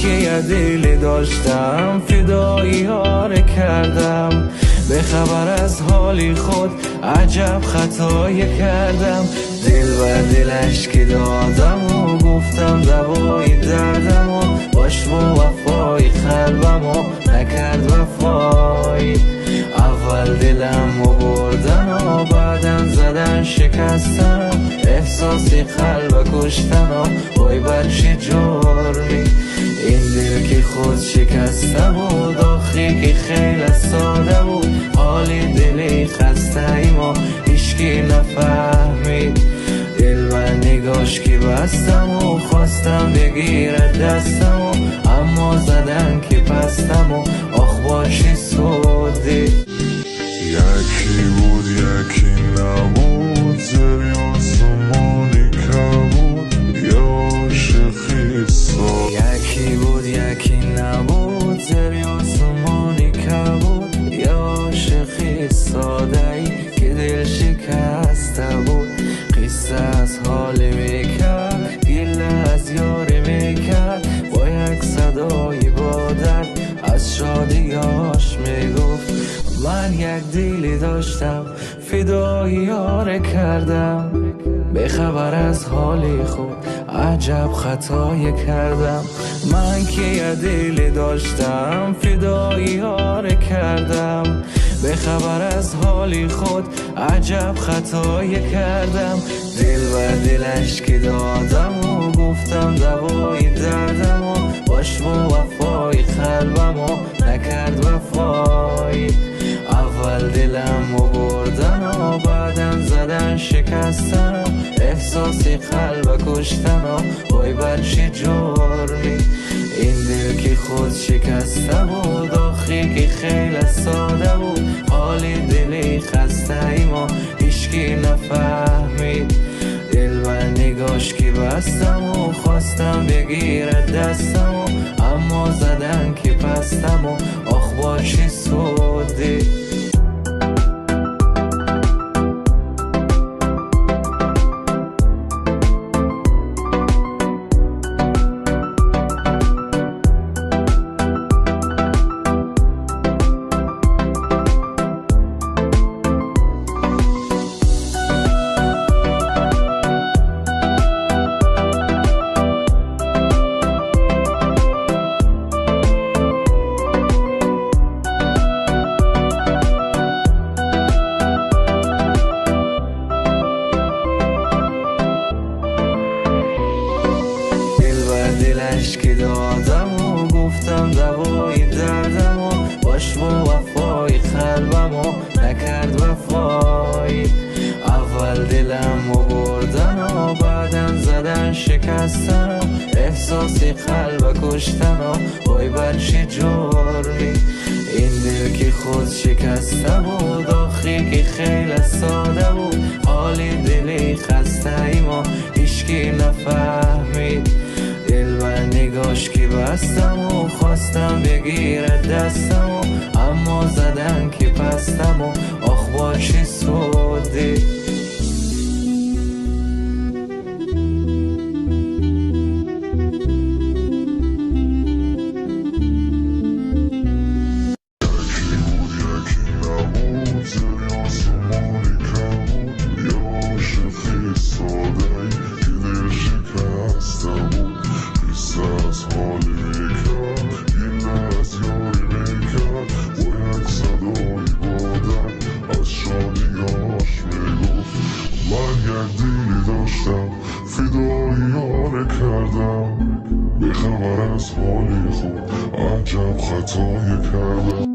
که یه دلی داشتم فدایی ها رو کردم، به خبر از حالی خود عجب خطایی کردم. دل و دلش که دادم و گفتم دوای دردم و باش با وفای قلبم و نکرد وفای. اول دلم و بردن و بعدم زدن شکستن، احساسی قلب کشتن و وای بر چه جرمی. این دل که خود شکسته بود آخی که خیلی ساده بود، حالی دلی خسته ایم و هیچکی نفهمید. دل و نگاش که بستم و خواستم بگیرد دستم و اما زدن که پستم و آخ باشی سودی. یکی بود یکی نبود، زری آسمانی کبود یا عاشقی ساد. یکی بود یکی نبود، زری آسمانی کبود یا عاشقی ساده ای که دل شکسته بود. قصه از حال میکرد، گله از یاری میکرد، با یک صدای با درد از شادیاش میگفت من یک دلی داشتم فدایی ها رو کردم، به خبر از حالی خود عجب خطایی کردم. من که یه دلی داشتم فدایی ها رو کردم، به خبر از حالی خود عجب خطایی کردم. دل و دلش که دادم و گفتم دوای دردم و باش با وفای قلبم و نکرد وفای. اول دلم و بردن و بعدم زدن شکستن، احساسی قلب کشتن و وای بر چه جرمی. این دل که خود شکسته بود آخی که خیلی ساده بود، حالی دلی خسته ایم و هیچکی نفهمید. دل و نگاش که بستم و خواستم بگیرد دستم و اما زدن که پستم و آخ باشی سودی. دلش که دادم و گفتم دوای دردم و باش با وفای قلبم و نکرد وفای. اول دلم و بردن و بعدم زدن شکستن، احساسی قلب کشتن و وای بر چه جرمی. این دل که خود شکسته بود آخی که خیلی ساده بود، حالی دلی خسته ایم و هیچکی نفهمید. دل و نگاش که بستم و خواستم بگیرد دستم و اما زدن که پستم و آخ باشی سودی. فدایی ها رو کردم، به خبر از حالی خود عجب خطایی کردم.